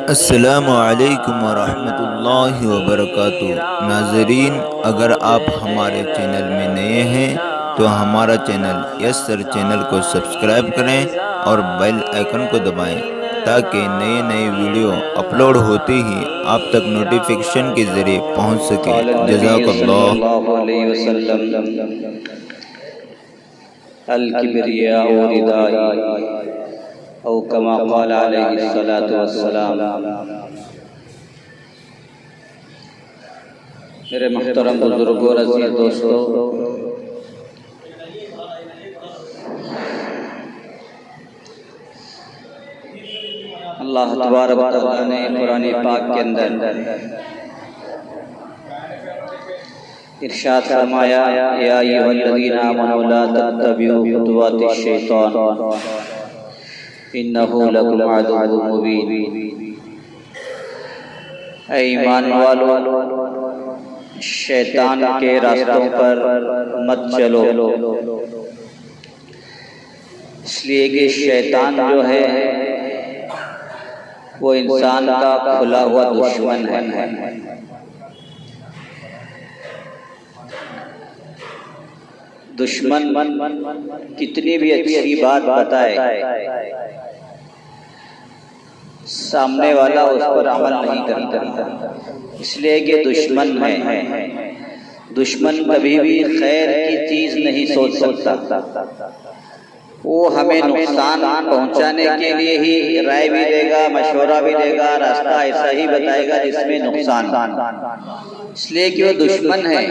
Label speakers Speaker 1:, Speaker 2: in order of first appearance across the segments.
Speaker 1: अस्सलामु अलैकुम वरहमतुल्लाहि वबरकातुह। नाज़रीन, अगर आप हमारे चैनल में नए हैं तो हमारा चैनल यस सर चैनल को सब्सक्राइब करें और बेल आइकन को दबाएं ताकि नए नए वीडियो अपलोड होते ही आप तक नोटिफिकेशन के ज़रिए पहुंच सके। जज़ाकल्लाह।
Speaker 2: अल किब्रिया रिदाई औ कमा क़ाल अलैहि सलातु वस्सलाम। मेरे मुहतरम बुजुर्गों और अज़ीज़ दोस्तों, अल्लाह तबारक व तआला ने कुरान पाक के अंदर इरशाद फरमाया, या अय्युहल्लज़ीना आमनू ला तत्तबिऊ खुतुवातिश शैतान इन्नहु लकुम अदुव्वुम मुबीन। ऐ ईमान वालों, शैतान के रास्तों पर मत चलो, इसलिए कि शैतान जो है वो इंसान का खुला हुआ दुश्मन है। दुश्मन कितनी भी अच्छी बात बताए, सामने वाला उस पर अमल नहीं करता, इसलिए कि दुश्मन है। दुश्मन कभी भी खैर की चीज नहीं सोच सकता। वो हमें नुकसान पहुंचाने के लिए ही राय भी देगा, मशवरा भी देगा, रास्ता ऐसा ही बताएगा जिसमें नुकसान। इसलिए कि वो दुश्मन है।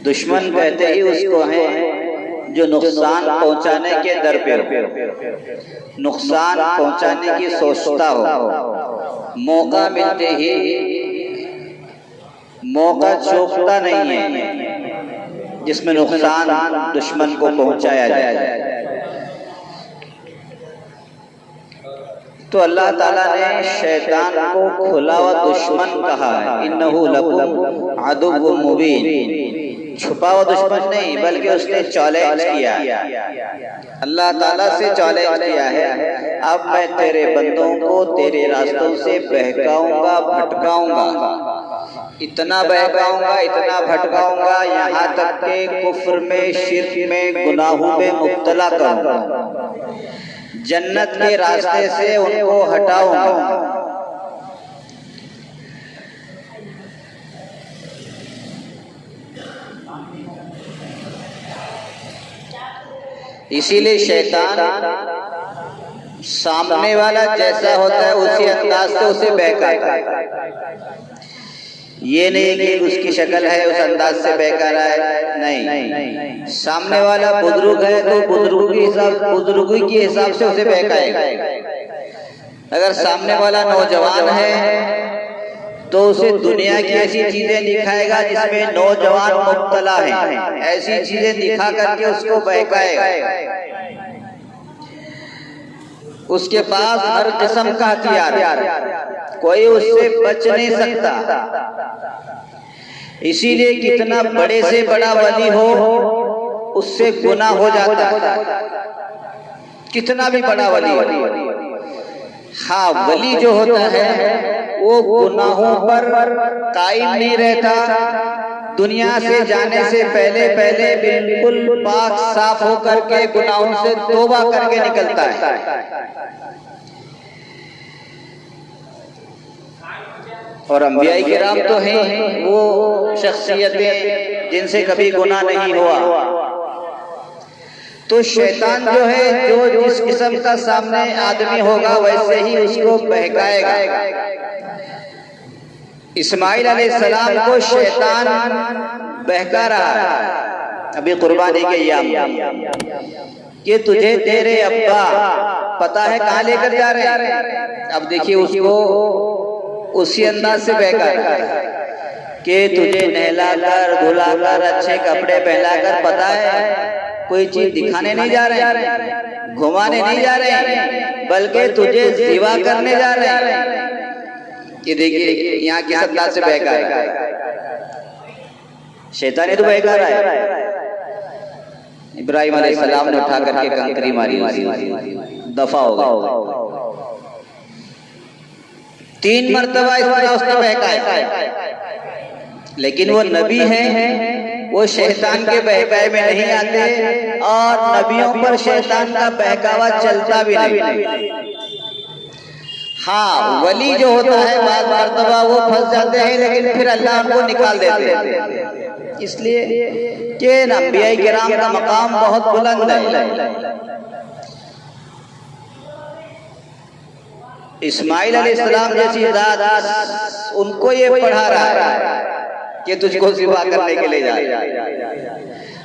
Speaker 2: दुश्मन कहते ही उसको है जो नुकसान पहुंचाने के दर पे हो, नुकसान पहुंचाने की सोचता हो, मौका मिलते ही मौका चूकता नहीं है जिसमें नुकसान दुश्मन को पहुंचाया जाए। तो अल्लाह ताला ने शैतान को खुला हुआ दुश्मन कहा है। इन्नहु लकुम अदुव्वुम मुबीन, छुपा हुआ दुश्मन नहीं, बल्कि उसने चैलेंज किया, अल्लाह ताला से चैलेंज किया है, अब मैं तेरे बंदों को तेरे रास्तों से बहकाऊंगा, भटकाऊंगा, इतना बहकाऊंगा, इतना भटकाऊंगा, यहाँ तक के कुफ्र में, शिर्क में, गुनाहों में मुब्तला करूंगा, जन्नत के रास्ते से उनको हटाऊंगा। इसीलिए शैतान सामने वाला जैसा होता है उसी अंदाज से उसे बहकाता है। ये नहीं कि उसकी शक्ल है उस अंदाज से बहका रहा है, नहीं। सामने वाला बुजुर्ग है तो बुजुर्गी के हिसाब से उसे बहकाएगा। अगर सामने वाला नौजवान है तो उसे दुनिया की ऐसी चीजें दिखाएगा जिसमें नौजवान मुब्तला है, ऐसी चीजें दिखा करके उसको बहकाएगा। उसके पास हर किस्म का हथियार, कोई उससे बच नहीं सकता। इसीलिए कितना बड़े से बड़ा वली हो उससे गुनाह हो जाता है, कितना भी बड़ा वली हो। हाँ, वली जो होता है वो गुनाहों पर कायम नहीं रहता, दुनिया से जाने से पहले पहले बिल्कुल पाक साफ होकर के गुनाहों से तौबा करके निकलता है। और अंबियाई किराम तो हैं वो शख्सियतें जिनसे कभी गुनाह नहीं हुआ। तो शैतान जो है, जो जिस किस्म का सामने आदमी होगा वैसे ही उसको बहकाएगा। इस्माइल अलैहिस्सलाम को शैतान बहका रहा है अभी कुर्बानी के याम कि तुझे तेरे अब्बा पता है कहाँ लेकर जा रहे हैं। अब देखिए उसको उसी अंदाज से बहका कि तुझे नहलाकर, धुलाकर, अच्छे कपड़े पहनाकर, पता है कोई चीज दिखाने नहीं जा रहे, घुमाने नहीं जा रहे, बल्कि तुझे सेवा करने जा रहे हैं। ये देखिए यहाँ किस अंदाज से बहका है, शैतान ने तो बहका रहा है। इब्राहिम अलैहिस्सलाम ने उठा करके कंकरी मारी, दफा हो गया। 3 मरतबा इस तरह उसने बहकाया, लेकिन वो नबी है, वो शैतान के बहकाए में नहीं आते और नबियों पर शैतान का बहकावा चलता भी नहीं। हाँ, वली जो होता है बाद मरतबा वो फंस जाते हैं, लेकिन फिर अल्लाह उनको निकाल देते हैं, इसलिए कि अंबिया किराम का मकाम बहुत बुलंद है। इस्माइल अलैहिस्सलाम जैसी जात उनको ये पढ़ा रहा है कि तुझको सिवा करने के लिए जा।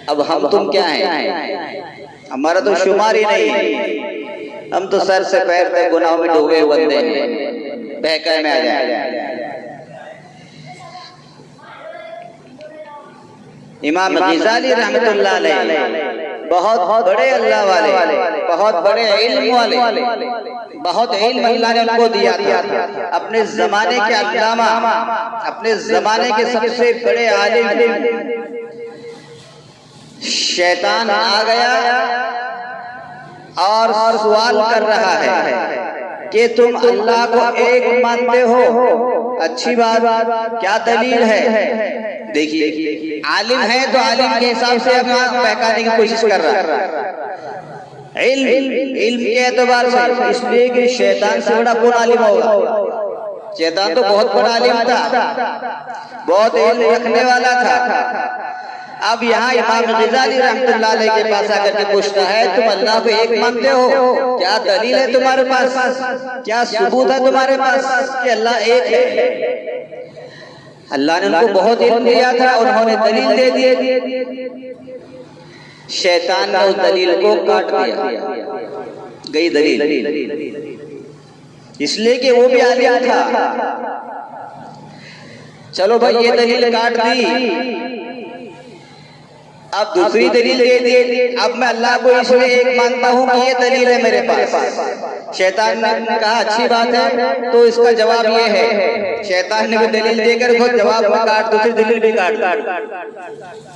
Speaker 2: अब हम तुम क्या हैं? हमारा तो शुमार ही नहीं है, हम तो सर से पैर तक गुनाहों में डूबे हुए बंदे हैं, बहकाए में आ जाए। इमाम गज़ाली रहमतुल्लाह अलैह बहुत बड़े अल्लाह वाले, बहुत बड़े इल्म वाले, बहुत इल्म अल्लाह ने उनको दिया था। अपने जमाने के अल्लामा, अपने जमाने के सबसे बड़े आलिम, शैतान आ गया और सवाल कर रहा है कि तुम अल्लाह को एक मानते हो, अच्छी बात, क्या दलील है? देखिए, आलिम है तो आलिम के हिसाब से अपना बहकाने की कोशिश कर रहा है, इल्म के एतबार से, इसलिए कि शैतान से बड़ा कौन आलिम होगा? शैतान तो बहुत बड़ा आलिम था, बहुत इल्म रखने वाला था। अब यहाँ इमाम गज़ाली रहमतुल्लाह अलैह के पास आकर के पूछता है, तुम अल्लाह को एक मानते हो, क्या दलील है तुम्हारे पास, क्या सबूत है तुम्हारे पास कि अल्लाह एक है? अल्लाह ने उनको बहुत इल्म दिया था, उन्होंने दलील दे दी, शैतान ने उस दलील को काट दिया, गई दलील, इसलिए कि वो भी आलिम था। चलो भाई, ये दलील काट दी, अब दूसरी दलील दे दी, अब मैं अल्लाह को इसलिए एक मानता हूँ कि ये दलील है मेरे पास। शैतान ने कहा अच्छी बात है, तो इसका जवाब ये है, शैतान ने भी दलील देकर खुद जवाब में काट, दूसरी दलील भी काट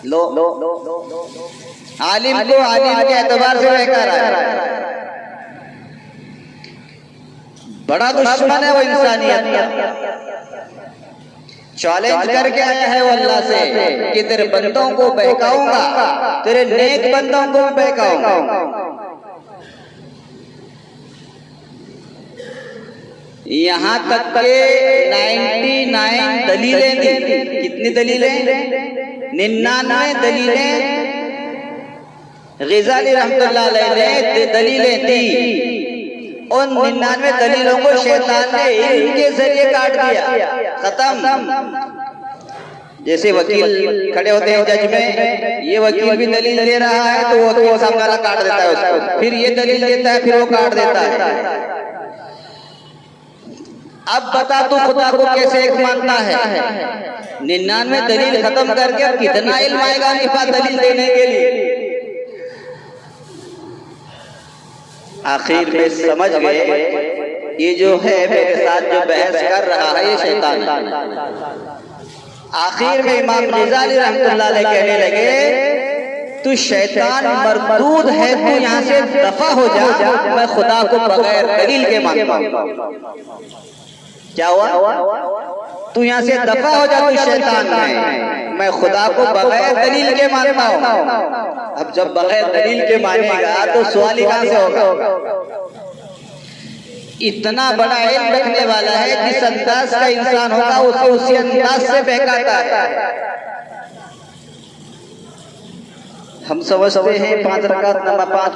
Speaker 2: लो। आलिम को आलिम के एतबार से बहका रहा है, बड़ा दुश्मन है वो इंसानियत का। चैलेंज करके आया है वो अल्लाह से कि तेरे बंदों को बहकाऊंगा, तेरे नेक बंदों को बहकाऊंगा। यहाँ तक के 99 दलीलें दी। कितनी दलीलें? 99 दलीलें गज़ाली रहमतुल्लाह अलैह ने दलीलें दी। उन 99 दलीलों को शैतान ने इनके जरिए काट दिया, खत्म। जैसे वकील खड़े होते हैं जज में, ये वकील भी दलील दे रहा है तो वो वकील सामने वाला काट देता है उसको, फिर ये दलील देता है, फिर वो काट देता है। अब बता तू खुदा को कैसे एक मानता है? 99 दलील खत्म करके अब कितना इल्म आएगा आपके पास दलील देने के लिए? आखिर में समझ गए ये जो है मेरे साथ जो बहस कर रहा है ये शैतान है। आखिर में इमाम गज़ाली रहमतुल्लाह अलैह कहने लगे, तू शैतान मरदूद है, तू यहाँ से दफा हो जा, मैं खुदा को बगैर दलील के मानता हूँ। क्या हुआ? तू यहाँ से दफा हो जा, तू शैतान है, मैं खुदा को बगैर दलील के मानता हूँ। अब जब बगैर दलील के मानेगा तो सवाल कहाँ से होगा? इतना बड़ा इल्म रखने वाला है, जिस अंदाज का इंसान होगा उसे उसी अंदाज से बहकाता है। हम समझते हैं 5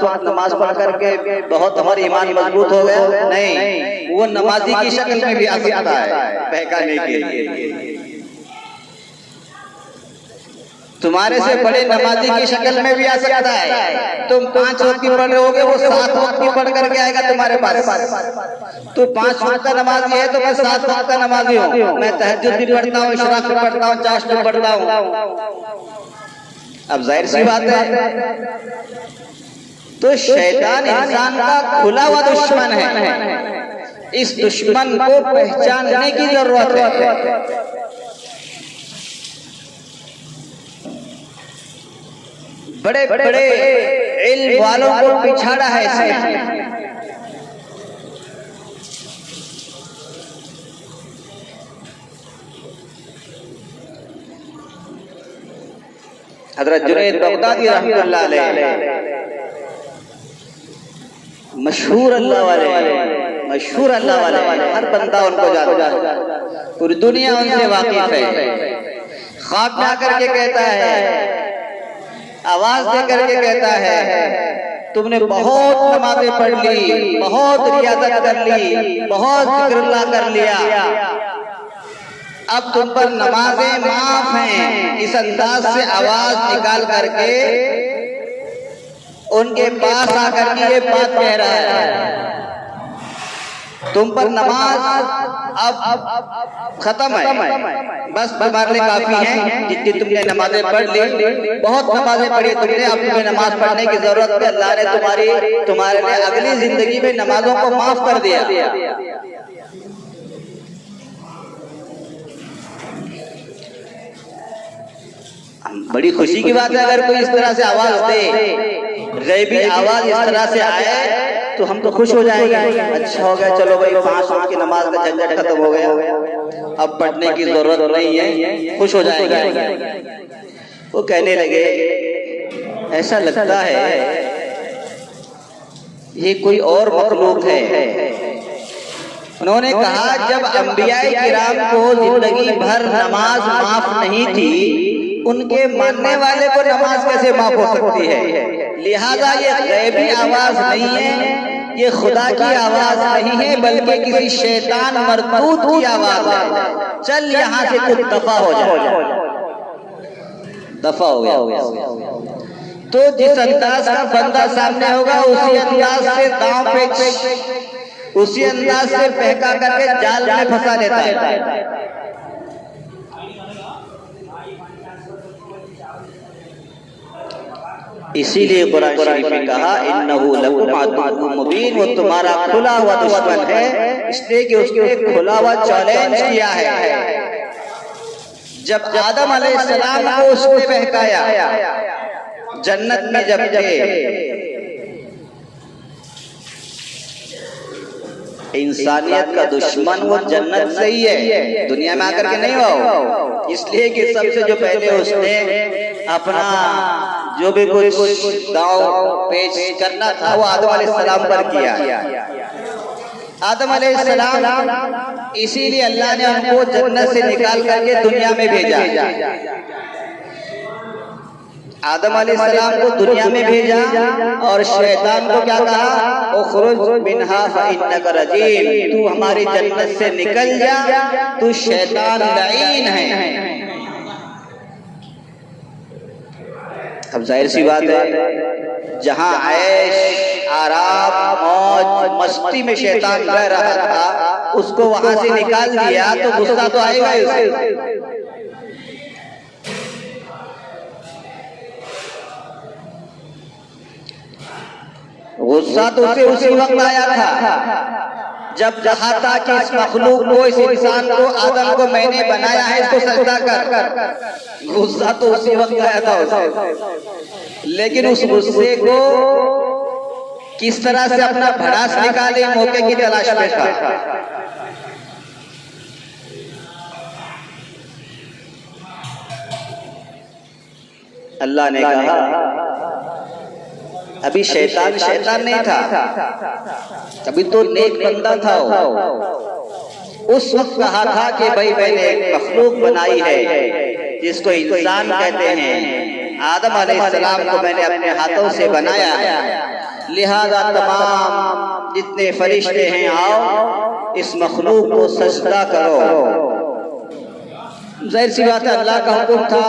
Speaker 2: वक्त नमाज पढ़ करके बहुत हमारी ईमान मजबूत हो गया। नहीं, वो नमाजी की शक्ल में भी आ सकता है बहकाने के लिए। तुम्हारे से बड़े नमाजी की शक्ल में भी आ सकता है। तुम 5 वक्त की पढ़ रहे होगे, वो 7 वक्त की पढ़ करके आएगा तुम्हारे पास। तो 5 वक्त का नमाजी है तो मैं 7 वक्त का नमाजी हूँ, मैं तहज्जुद भी पढ़ता हूँ, इशराक भी पढ़ता हूँ, चाश्त भी पढ़ता हूँ। अब जाहिर सी बात है, तो शैतान इंसान का खुला हुआ दुश्मन है। इस दुश्मन को पहचानने की जरूरत है। बड़े बड़े इल्म वालों को पिछाड़ा है इसने। हजरत जुनैद बगदादी रहमतुल्लाह अलैह मशहूर अल्लाह वाले हर बंदा उनको जानता है, पूरी दुनिया उनसे वाकिफ है। ख्वाब में आकर के कहता है, आवाज दे करके कहता है, तुमने बहुत नमाजें पढ़ ली, बहुत रियाजत कर ली, बहुत जिक्रुल्लाह कर लिया, अब तुम पर नमाजें माफ हैं। इस अंदाज से आवाज निकाल करके उनके पास आकर के ये बात कह रहा है, तुम पर नमाज अब खत्म है, बस तुम्हारे लिए काफी है जितनी तुमने नमाजें पढ़ ली, बहुत नमाजें पढ़ी तुमने, अब तुम्हें नमाज पढ़ने की जरूरत है। अल्लाह ने तुम्हारे लिए अगली जिंदगी में नमाजों को माफ कर दिया। बड़ी खुशी की बात है अगर कोई इस तरह से आवाज दे, गैबी आवाज इस तरह से आए तो हम तो खुश हो जाएंगे। अच्छा हो गया, चलो भाई 5 वक्त की नमाज का झंझट खत्म हो गया, अब पढ़ने की जरूरत नहीं है, खुश हो जाएंगे। वो कहने लगे, ऐसा लगता है ये कोई और मखलूक है। उन्होंने कहा, जब अंबियाए किराम को जिंदगी भर नमाज माफ नहीं थी, उनके मानने वाले को नमाज कैसे माफ हो सकती है? लिहाजा ये गैबी आवाज नहीं है, ये खुदा की आवाज नहीं है, बल्कि किसी शैतान मरदूद की आवाज है। चल यहाँ से कुछ दफा हो जाए। दफा हो गया तो जिस अंदाज का बंदा सामने होगा उसी अंदाज से दांव पे, उसी अंदाज से बहका करके जाल में फंसा देता है। इसीलिए कुरान शरीफ में कहा, इन्नहु लकुम अदुव्वुम मुबीन, वो तुम्हारा खुला हुआ दुश्मन है, इसलिए कि उसने खुला हुआ चैलेंज किया है। जब आदम अलैहिस्सलाम को उसने बहकाया, जन्नत में जब थे, इंसानियत का दुश्मन वो जन्नत से ही है, दुनिया में आकर के नहीं हो। इसलिए कि सबसे जो पहले उसने अपना जो भी कुछ दांव पेश करना था वो आदम अलैहिस्सलाम पर किया। आदम अलैहिस्सलाम, इसीलिए अल्लाह ने उनको जन्नत से निकाल करके दुनिया में भेजा। आदम अलैहिस्सलाम को दुनिया में भेजा और शैतान को क्या कहा, उखरुज मिन्हा फइन्नका रजीम, तू हमारी जन्नत से निकल जा, तू शैतान लईन है। अब जाहिर सी बात है, जहां ऐश आराम मौज मस्ती में शैतान रह रहा था, उसको वहां से निकाल दिया तो गुस्सा तो आएगा उसे। गुस्सा तो उसे उसी वक्त आया था जब कहा था कि इस मखलूक को, इस इंसान को, आदम को मैंने बनाया है, इसको सजदा कर। गुस्सा तो उसी वक्त आया था उसे, लेकिन उस गुस्से को किस तरह से अपना भड़ास निकाले, मौके की तलाश में था। अल्लाह ने कहा, अभी शैतान नहीं था, अभी तो नेक बंदा था। उस वक्त कहा था कि भाई मैंने एक मखलूक बनाई है जिसको इंसान कहते हैं, आदम अलैहिस्सलाम को मैंने अपने हाथों से बनाया, लिहाजा तमाम जितने फरिश्ते हैं आओ इस मखलूक को सजदा करो। जाहिर सी बात है, अल्लाह का हुक्म था।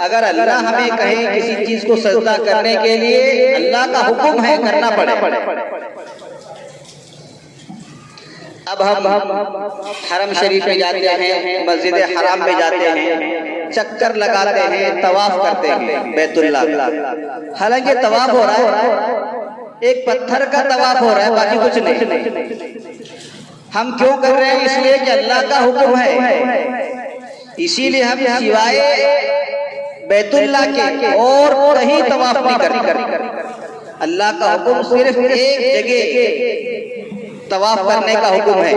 Speaker 2: अगर अल्लाह हमें कहे किसी चीज को सजदा करने के लिए, अल्लाह का हुक्म है, करना पड़े। अब हम हरम शरीफ में जाते हैं, मस्जिद हराम में जाते हैं, चक्कर लगाते हैं, तवाफ करते हैं बैतुल्लाह। हालांकि तवाफ हो रहा है, एक पत्थर का तवाफ हो रहा है, बाकी कुछ नहीं। हम क्यों कर रहे हैं? इसलिए कि अल्लाह का हुक्म है। इसीलिए हम सिवाय बैतुल्लाह के और कहीं तवाफ नहीं करते। अल्लाह का हुक्म सिर्फ एक जगह तवाफ करने का हुक्म है,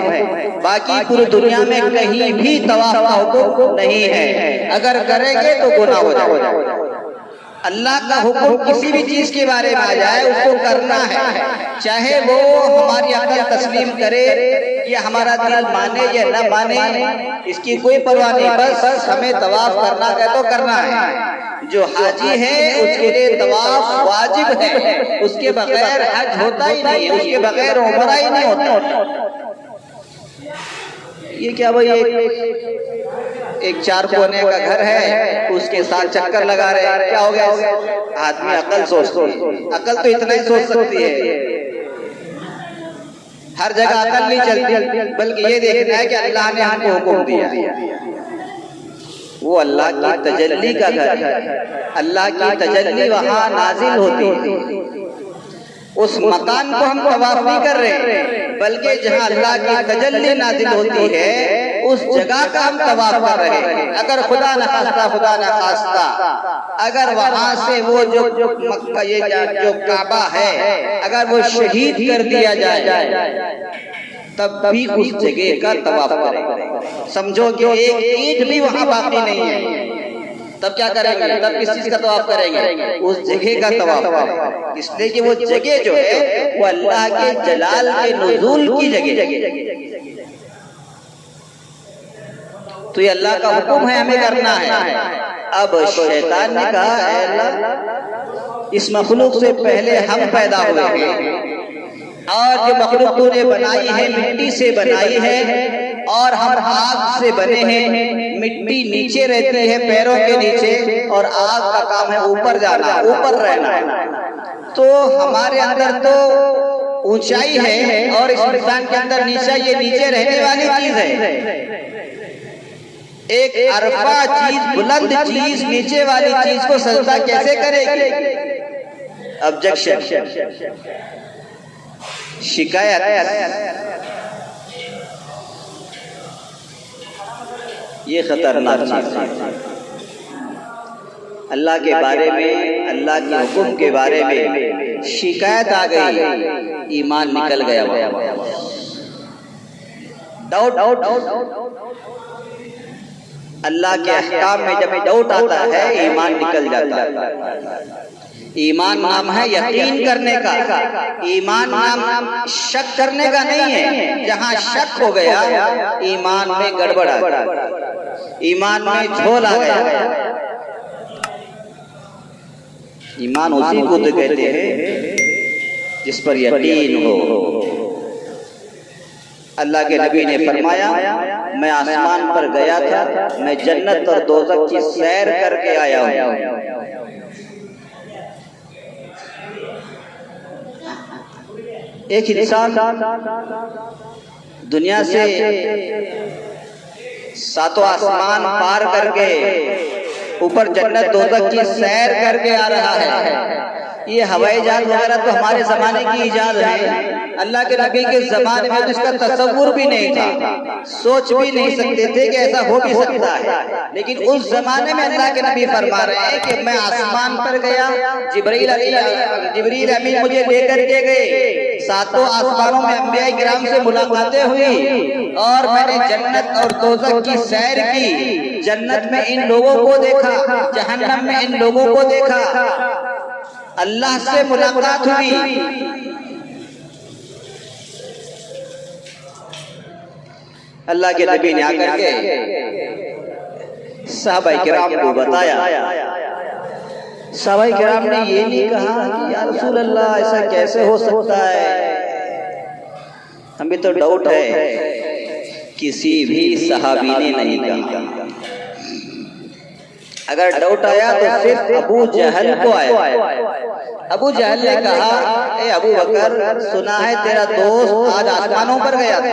Speaker 2: बाकी पूरी दुनिया में कहीं भी तवाफ का हुक्म नहीं है। अगर करेंगे तो गुनाह हो जाएगा। अल्लाह का हुक्म किसी भी चीज के बारे में आ जाए उसको करना है, चाहे वो हमारी अकल तस्लीम करे या हमारा दिल माने या न माने, इसकी कोई परवाह नहीं, बस हमें तवाफ करना है तो करना है। जो हाजी है उसके लिए तवाफ वाजिब है, उसके बगैर हज होता ही नहीं है, उसके बगैर उमरा ही नहीं होता। ये क्या भाई, एक 4 कोने का घर है, उसके साथ चक्कर लगा रहे हैं, क्या हो गया? आदमी अकल सोचती है, अकल तो इतना ही सोच सकती है, हर जगह अकल नहीं चलती, बल्कि ये देखना है कि अल्लाह ने हमको हुक्म दिया। वो अल्लाह की तजल्ली का घर है, अल्लाह की तजल्ली वहाँ नाजिल होती है। उस मकान को हम तवाफ नहीं कर रहे, बल्कि जहाँ अल्लाह की तजल्ली नाजिल होती है उस जगह का हम तवाफ कर रहे हैं। अगर खुदा न खास्ता अगर वहाँ से वो जो मक्का, ये जो काबा है, अगर वो शहीद कर दिया जाए तब भी उस जगह का तवाफ करेंगे। समझो कि एक ईंट भी वहाँ बाकी नहीं है, तब क्या करेंगे? तब किस चीज का तवाफ करेंगे? उस जगह का तवाफ, इसलिए कि वो जगह जो है वो अल्लाह के जलाल के नुज़ूल की जगह। तो ये अल्लाह का हुक्म है, हमें करना है। अब शैतान ने कहा, ऐ अल्लाह, इस मखलूक से पहले हम पैदा हुए हैं और जो मखलूक तूने बनाई है मिट्टी से बनाई है और हम आग से बने हैं। मिट्टी नीचे रहती है पैरों के नीचे और आग का काम है ऊपर जाना, ऊपर रहना। तो हमारे अंदर तो ऊंचाई है और इस इंसान के अंदर नीचा, ये नीचे रहने वाली चीज है। एक अरफा चीज, बुलंद चीज नीचे वाली चीज को सजदा कैसे करेगी? ऑब्जेक्शन, शिकायत, ये खतरनाक चीज है। अल्लाह के बारे में, अल्लाह के हुक्म के बारे में शिकायत आ गई, ईमान निकल गया। डाउट, अल्लाह के अहकाम में जब डाउट आता है ईमान निकल जाता है। ईमान नाम है यकीन करने का, ईमान नाम शक करने का नहीं है। जहाँ शक हो गया ईमान में गड़बड़ आ गई, ईमान में झोल आ गया। ईमान उसी को तो कहते हैं जिस पर यकीन हो। अल्लाह के नबी ने फरमाया, मैं आसमान पर गया था, मैं जन्नत और दोज़ख की सैर करके आया हूँ। एक इंसान दुनिया से 7 आसमान पार करके ऊपर जन्नत दोज़ख की सैर करके आ रहा है। ये हवाई जहाज वगैरह तो हमारे जमाने की इजाद है, अल्लाह के नबी के जमाने में तो इसका तसव्वुर भी नहीं था, सोच भी नहीं सकते थे कि ऐसा हो भी सकता है। लेकिन उस जमाने में अल्लाह के नबी फरमा रहे हैं कि मैं आसमान पर गया, जिब्रील अमीन मुझे लेकर के गए, 7 आसमानों में अंबिया किराम से मुलाकातें हुई और मैंने जन्नत और दोज़ख की सैर की। जन्नत में इन लोगों को देखा, जहन्नम में इन लोगों को देखा, अल्लाह से मुलाकात हुई। अल्लाह के नबी ने आकर के सहाबाए किराम को बताया। सहाबाए किराम ने ये नहीं कहा कि या रसूल अल्लाह ऐसा कैसे हो सकता है, हमें तो डाउट है। किसी भी सहाबी ने नहीं कहा। अगर डाउट आया तो सिर्फ अबू जहल को आया। अबू जहल ने कहा, ए अबू बकर, सुना है तेरा दोस्त आज आसमानों पर गया था।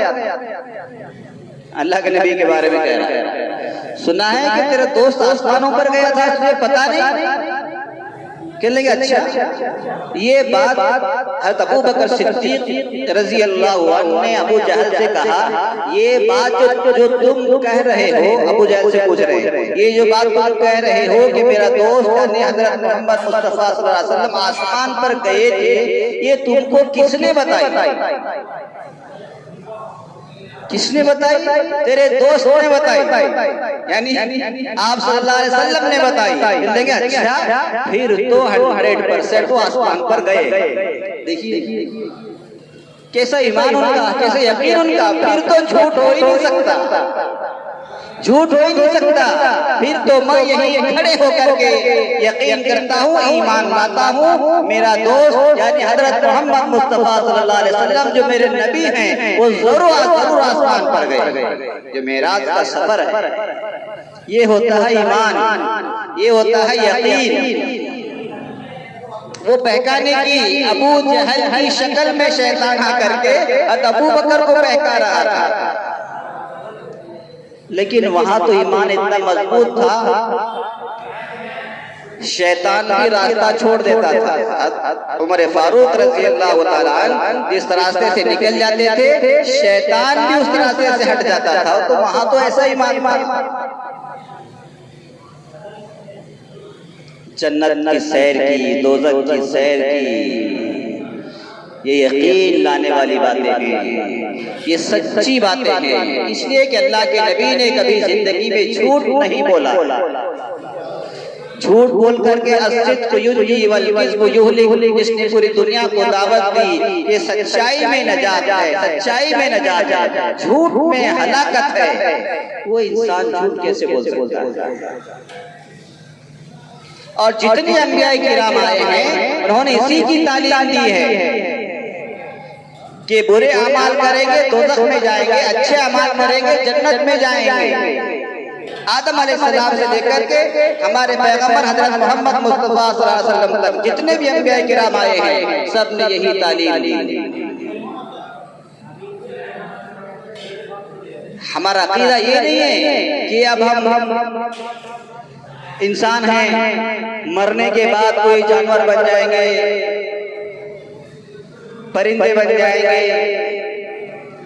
Speaker 2: अल्लाह के नबी के बारे में कह रहा है, सुना है कि तेरा दोस्त आसमानों पर गया था, तुझे पता नहीं? कहने लगे अच्छा। ये बात हज़रत अबू बकर सिद्दीक़ रज़ी अल्लाहु अन्हु ने अबू जहल से कहा, ये बात जो तुम कह रहे हो, अबू जहल से पूछ रहे हैं, ये जो बात तुम कह रहे हो कि मेरा दोस्त यानी हज़रत मोहम्मद मुस्तफ़ा सल्लल्लाहु अलैहि वसल्लम आसमान पर गए थे, ये तुमको किसने बताई? किसने बताई? तेरे दोस्त ने बताई, यानी आप सल्लल्लाहु अलैहि वसल्लम ने बताई। देंगे अच्छा, फिर तो 100% वो आसमान पर गए। देखिए कैसा ईमान उनका, कैसे यकीन उनका। फिर तो झूठ हो ही नहीं सकता, झूठ हो ही नहीं सकता। फिर तो मैं यही खड़े होकर के यकीन करता हूँ, ईमान लाता हूँ, मेरा दोस्त यानी हजरत मोहम्मद मुस्तफा सल्लल्लाहु अलैहि वसल्लम जो मेरे नबी हैं वो जरूर आसमान पर गए। जो मेराज का सफर है ये होता है ईमान, ये होता है यकीन। वो बहकाने की अबू जहल की शक्ल में शैतान आकर के अबू बकर को बहका रहा था, लेकिन वहां तो ईमान इतना मजबूत था शैतान भी रास्ता छोड़ देता था। उमर फारूक रज़ी अल्लाह तआला अन्हु जिस रास्ते से निकल जाते थे शैतान भी उस रास्ते से हट जाता था। तो वहां तो ऐसा ईमान था। जन्नत की सैर की, दोज़ख की सैर की, ये यकीन लाने वाली बातें हैं, ये सच्ची बातें हैं। इसलिए कि अल्लाह के नबी ने कभी जिंदगी में झूठ नहीं बोला। झूठ बोल करके जिसने पूरी दुनिया को दावत दी कि सच्चाई में नजात है, सच्चाई में नजात है, झूठ में हलाकत है, वो इंसान झूठ कैसे बोल सकता है? और जितने अंबिया किराम आए हैं उन्होंने इसी की तालीम दी है कि बुरे अमाल करेंगे दोज़ख में जाएंगे, अच्छे अमाल करेंगे जन्नत में जाएंगे। आदम अलैहिस्सलाम से लेकर के हमारे पैगंबर हजरत मोहम्मद मुस्तफा सल्लल्लाहु अलैहि वसल्लम तक जितने भी अंबिया किराम आए हैं सब ने यही तालीम दी। हमारा अकीदा ये नहीं है कि अब हम इंसान हैं, मरने के बाद कोई जानवर बन जाएंगे, परिंदे बन जाएंगे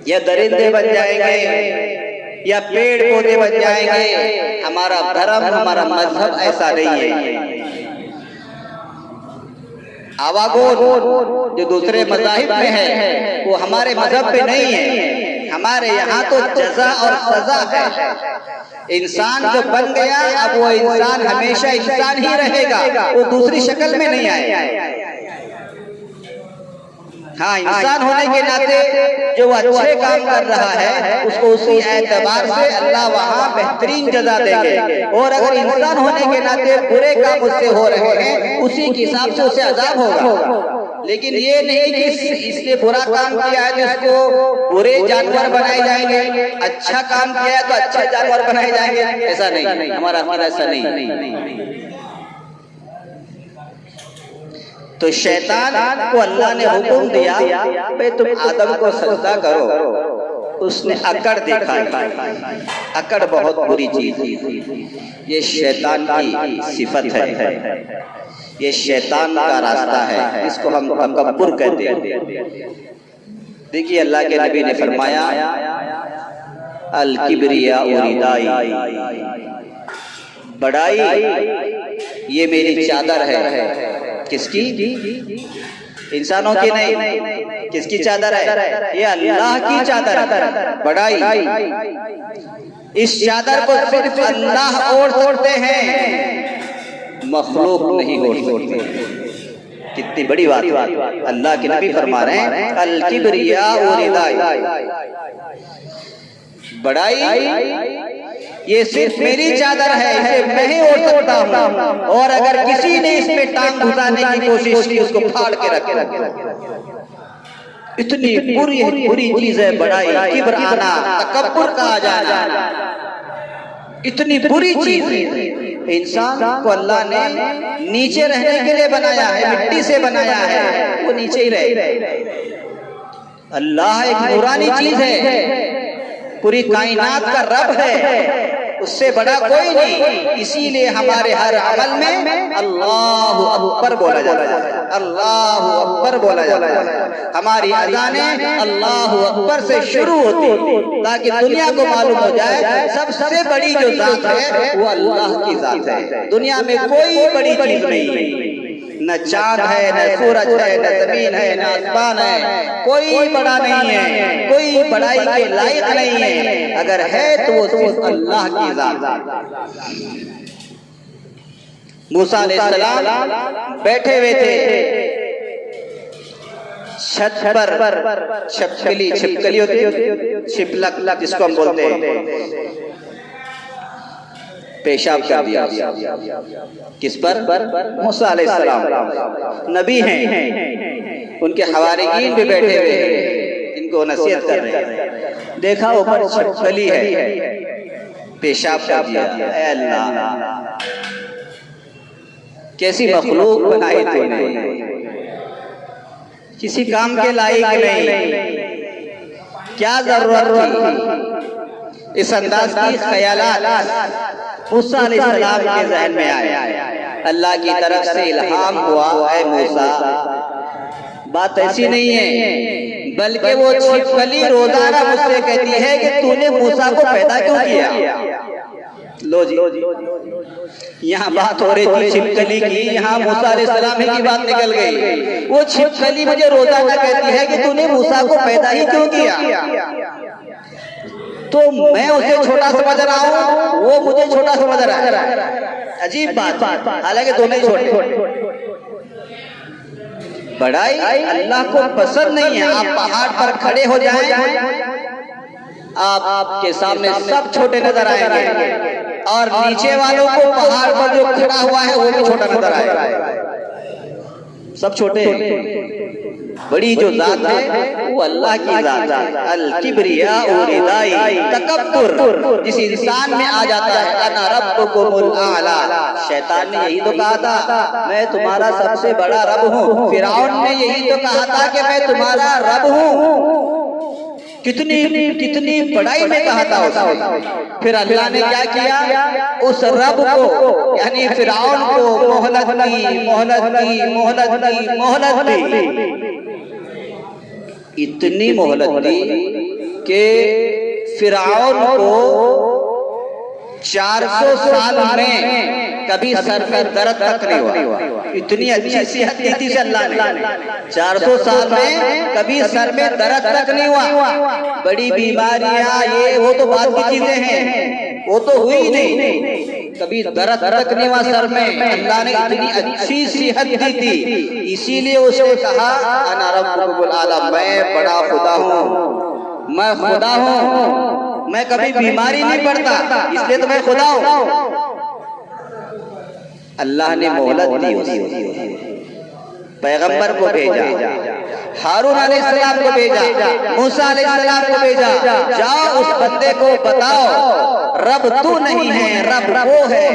Speaker 2: या दरिंदे बन जाएंगे या पेड़ पौधे बन जाएंगे। हमारा धर्म, हमारा मजहब ऐसा नहीं है। आवागोन जो दूसरे मज़ाहिब में है वो हमारे मजहब पे नहीं है। हमारे यहाँ तो जज़ा और सजा है। इंसान जो बन गया अब वो इंसान हमेशा इंसान ही रहेगा, वो दूसरी शक्ल में नहीं आएगा। हाँ, इंसान होने के नाते जो अच्छे काम कर रहा है उसको उसी एतबार से अल्लाह वहाँ बेहतरीन जजा देंगे, और अगर इंसान होने के नाते बुरे काम उससे हो रहे हैं उसी के हिसाब से उसे अजाब होगा। लेकिन ये नहीं कि इसने बुरा काम किया है तो इसको बुरे जानवर बनाए जाएंगे, अच्छा काम किया है तो अच्छा जानवर बनाए जाएंगे, ऐसा नहीं। हमारा अकीदा ऐसा नहीं। तो शैतान को अल्लाह ने हुक्म दिया भाई तुम आदम को सजदा करो, उसने अकड़ देखा। अकड़ बहुत बुरी चीज है, ये शैतान की सिफत है, ये शैतान का रास्ता है, इसको हम तकब्बुर कहते हैं। देखिए अल्लाह के नबी ने फरमाया अल किब्रिया उरिदाई, बड़ाई ये मेरी चादर है। किसकी? इंसानों की नहीं। किसकी चादर है? ये अल्लाह की चादर है। बड़ाई इस चादर को सिर्फ अल्लाह ओढ़ते हैं, मखलूक नहीं ओढ़ते। कितनी बड़ी बात है। अल्लाह के नबी फरमा रहे हैं अल किब्रिया उरिदाई, बड़ाई ये सिर्फ मेरी चादर है, इसे मैं ही ओढ़ सकता हूँ, और अगर किसी ने इसमें टांग घुसाने की कोशिश की उसको फाड़ के रखे। इतनी बुरी चीज है बड़ाई, किब्र आना, तकब्बुर का आ जाना, इतनी बुरी चीज है। इंसान को अल्लाह ने नीचे रहने के लिए बनाया है, मिट्टी से बनाया है, वो नीचे ही रहे। अल्लाह एक नूरानी चीज है, पूरी कायनात का रब है, उससे बड़ा कोई नहीं। इसीलिए हमारे हर अमल में अल्लाहु अकबर बोला जाता है, अल्लाहु अकबर बोला जाता है। हमारी अज़ानें अल्लाहु अकबर से शुरू होती ताकि दुनिया को मालूम हो जाए सबसे बड़ी जो जात है वो अल्लाह की जात है। दुनिया में कोई बड़ी चीज नहीं, न चांद है, न सूरज है, न जमीन है, न आसमान है, कोई बड़ा नहीं है, कोई बड़ाई के लायक नहीं है। अगर है तो वो सिर्फ अल्लाह की जात। मूसा अलैहिस्सलाम बैठे हुए थे छत पर, छिपकली होती है, छिपलक जिसको हम बोलते हैं, पेशाब कर दिया। किस पर? मूसा अलैहिस्सलाम नबी हैं, उनके हवारीन भी बैठे हुए हैं, इनको नसीहत कर रहे हैं। देखा ऊपर छिपकली है, पेशाब कर दिया। ऐ अल्लाह, कैसी मखलूक बनाई तूने, किसी काम के लायक नहीं, क्या जरूरत थी? इस अंदाज की ख्यालात मूसा अलैहिस्सलाम के ज़हन में आए। अल्लाह की तरफ से इल्हाम हुआ, ऐ मूसा, बात ऐसी नहीं है, बल्कि वो छिपकली रोजाना मुझसे कहती है कि तूने मूसा को पैदा क्यों किया। लो जी, यहाँ बात हो रही थी छिपकली की, यहाँ मूसा अलैहिस्सलाम की बात निकल गई। वो छिपकली मुझे रोजाना कहती है कि तूने मूसा को पैदा ही क्यों किया, तो मैं उसे छोटा समझ रहा हूँ, वो मुझे छोटा समझ रहा है। अजीब बात, हालांकि दोनों ही छोटे। बड़ाई अल्लाह को पसंद नहीं है। आप पहाड़ पर खड़े हो जाएं, आपके सामने सब छोटे नजर आएंगे, और नीचे वालों को पहाड़ पर जो खड़ा हुआ है वो भी छोटा नजर आएगा। सब छोटे हैं। बड़ी जो जात है वो अल्लाह की जात है। अल किब्रिया और रिदाई, तकब्बुर जिस इंसान में आ जाता है, अना रब्बुकुमुल आला। शैतान ने यही तो कहा था, मैं तुम्हारा सबसे बड़ा रब हूँ। फिरौन ने यही तो कहा था कि मैं तुम्हारा रब हूँ। कितनी बड़ाई में कहा था उसने। फिर अल्लाह ने क्या किया, उस रब को यानी फिरौन को मोहलत दी। इतनी मोहलत दी कि फिरौन को 400 साल में कभी सर में दर्द तक नहीं हुआ। इतनी अच्छी सेहत दी थी अल्लाह ने। 400 साल में कभी सर में दर्द तक नहीं हुआ। बड़ी बीमारियां ये वो तो बात की चीजें हैं, वो तो हुई नहीं, कभी दर्द तक नहीं हुआ सर में। अल्लाह ने इतनी अच्छी सेहत दी थी, इसीलिए उसने कहा अना रब्बुकुल आला, मैं बड़ा खुदा हूँ, मैं खुदा हूँ, मैं कभी बीमारी नहीं पड़ता, इसलिए तो मैं खुदा हूँ। अल्लाह ने मोहलत दी, पैगंबर को भेजा, हारून अलैहिस्सलाम को भेजा, मूसा अलैहिस्सलाम को भेजा, जाओ उस बंदे को बताओ रब तू नहीं है, रब वो है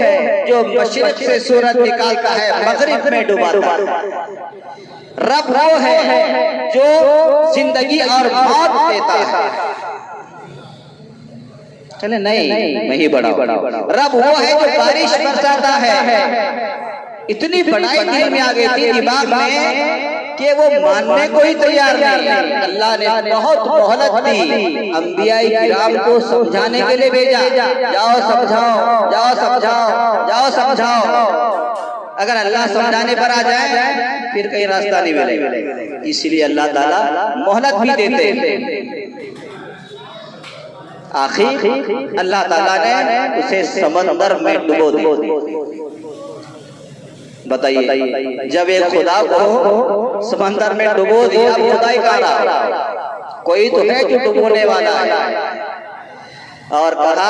Speaker 2: जो मशरिक से सूरज निकालता है, मगरिब में डुबाता है। रब वो है जो जिंदगी और मौत देता है। चले नहीं, मैं ही बड़ा रब वो है जो बारिश बरसाता है। इतनी बड़ाई दिल में आ गई थी, दिमाग में, कि वो मानने को ही तैयार नहीं। अल्लाह ने बहुत मोहलत दी, अंबियाई किराम को समझाने के लिए भेजा, जाओ समझाओ, जाओ समझाओ, जाओ समझाओ। अगर अल्लाह समझाने पर आ जाए फिर कहीं रास्ता नहीं मिलेगा। इसलिए अल्लाह ताला मोहलत भी देते हैं। आखिर अल्लाह ताला ने उसे समंदर में डुबो दिया। बताइए, जब एक खुदा को समंदर में डुबो दिया, खुदाई का रहा, कोई तो है जो डुबोने वाला है। और कहा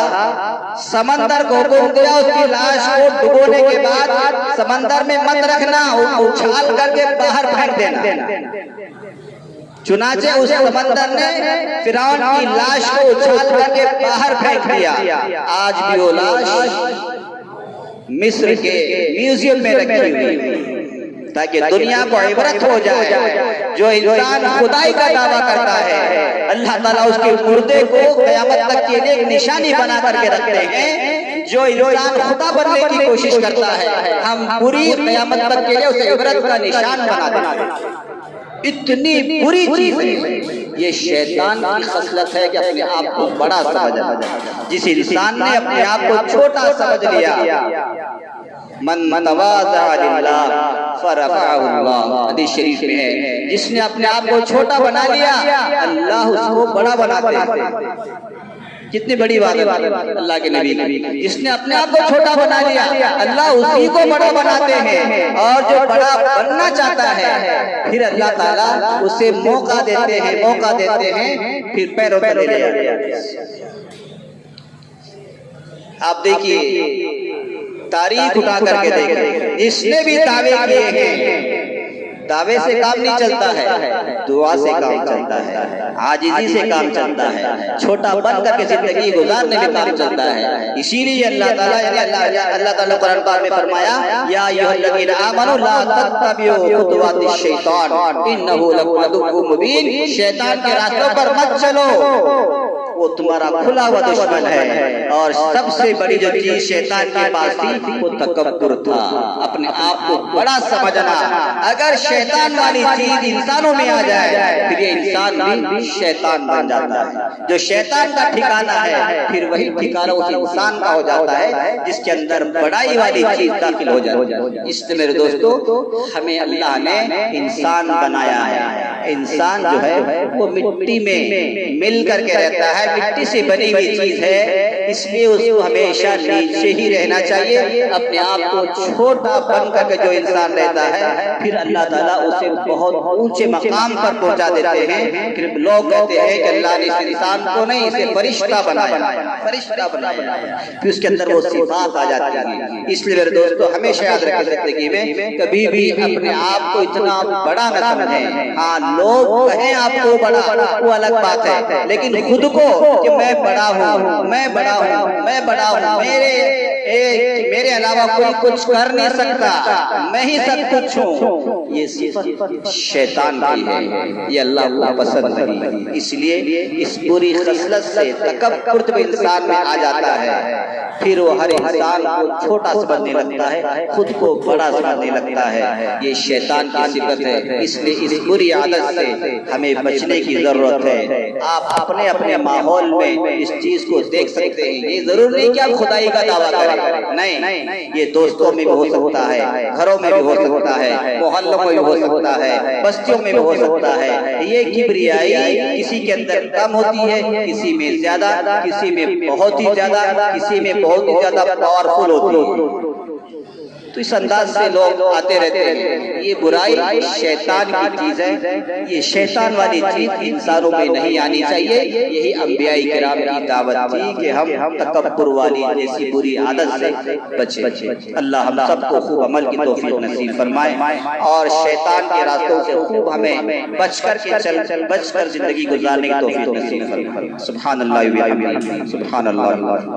Speaker 2: समंदर को हुक्म दिया, उसकी लाश को डुबोने के बाद समंदर में मत रखना, उछाल करके बाहर फेंक देना। चुनाचे उस समंदर ने फिरौन की लाश को उछाल करके बाहर फेंक दिया। आज भी वो लाश मिस्र के म्यूजियम में रखी हुई, ताकि दुनिया को इबरत हो जाए। जो इंसान खुदाई का दावा करता है, अल्लाह ताला उसके मुर्दे को क़यामत तक के लिए एक निशानी बना करके रखते हैं। जो इंसान खुदा बनने की कोशिश करता है, हम पूरी क़यामत तक के लिए उसे इबरत का निशान बना देते। इतनी बुरी चीज ये शैतान की खसलत है कि अपने आप को बड़ा समझना। जिस इंसान ने अपने आप को छोटा समझ लिया, मन तवाज़ा लिल्लाह फरफ़अहु अल्लाह, हदीस शरीफ में है, जिसने अपने आप को छोटा बना लिया अल्लाह उसको बड़ा बनाते हैं। कितनी बड़ी बात है अल्लाह के नबी की। जिसने अपने आप को छोटा बना लिया अल्लाह उसी को बड़ा बनाते हैं, और जो बड़ा बनना चाहता है फिर अल्लाह ताला उसे मौका देते हैं, फिर पैरों पे ले जाते हैं। आप देखिए, तारीख उठा करके देखें, जिसने भी दावे किए हैं, दावे से काम नहीं चलता है, दुआ से काम चलता है, आजिजी से काम चलता है, छोटा बन करके जिंदगी गुजारने में काम चलता है। इसीलिए अल्लाह ताला कुरान पाक में फरमाया, या अय्युहल्लज़ीना आमनू ला तत्तबिउ खुतुवातिश शैतान इन्नहु लकुम अदुव्वुम मुबीन, शैतान के रास्तों पर मत चलो, वो तुम्हारा खुला हुआ दुश्मन है। और सबसे बड़ी जो चीज शैतान के पास थी वो तकब्बुर था, अपने आप को बड़ा समझना। अगर शैतान वाली चीज इंसानों में आ जाए फिर ये इंसान भी शैतान बन जाता है। जो शैतान का ठिकाना है फिर वही ठिकाना उस इंसान का हो जाता है जिसके अंदर बड़ाई वाली चीज दाखिल हो जाती है। इसलिए मेरे दोस्तों, हमें अल्लाह ने इंसान बनाया है। इंसान जो है वो मिट्टी में मिल करके रहता है, मिट्टी से बनी हुई चीज है, इसलिए उसको हमेशा नीचे ही रहना चाहिए। अपने आप को छोटा बन करके जो इंसान रहता है फिर अल्लाह ताला उसे बहुत ऊंचे मकाम पर पहुंचा देते हैं। फिर लोग कहते हैं कि अल्लाह ने इस इंसान को नहीं, इसे फरिश्ता बनाया, फरिश्ता बनाया, फिर उसके अंदर वो सिफात आ जाती है। इसलिए मेरे दोस्तों, हमेशा याद रखें, जिंदगी में कभी भी अपने आप को इतना बड़ा न समझें। हाँ, लोग कहें आपको बड़ा, वो अलग बात है, लेकिन खुद को कि मैं बड़ा हूँ, मैं बड़ा हूँ, मैं बड़ा हूँ, मेरे अलावा कोई कुछ कर नहीं सकता, मैं ही सब कुछ हूँ, ये सिफत शैतान की है, ये अल्लाह को पसंद नहीं। इसलिए इस बुरी खसलत से तकब्बुर जब इंसान में आ जाता है फिर वो हर इंसान को छोटा समझने लगता है, खुद को बड़ा समझने लगता है। ये शैतान की सिफत है। इसलिए इस बुरी आदत से हमें बचने की जरूरत है। आप अपने अपने माहौल में इस चीज को देख सकते हैं। ये जरूर नहीं कि आप खुदाई का दावा करें, नहीं, ये दोस्तों में भी हो सकता है, घरों में भी हो सकता है, मोहल्लों में भी हो सकता है, बस्तियों में भी हो सकता है। ये किब्रियाई किसी के अंदर कम होती है, किसी में ज्यादा, किसी में बहुत ही ज्यादा, किसी में बहुत ही ज्यादा पावरफुल होती है। तो इस अंदाज से लोग आते रहते हैं। ये बुराई शैतान की चीज है, ये शैतान वाली चीज इंसानों में नहीं आनी चाहिए। यही अंबियाई किराम की दावत थी कि हम तकब्बुर वाली जैसी बुरी आदत से बचे। अल्लाह हम सबको खूब अमल की तौफीक नसीब फरमाए और शैतान के रास्तों से खूब हमें बचकर जिंदगी गुजारने की तौफीक नसीब फरमाए। सुभान अल्लाह व बिहम्दिही, सुभान अल्लाह।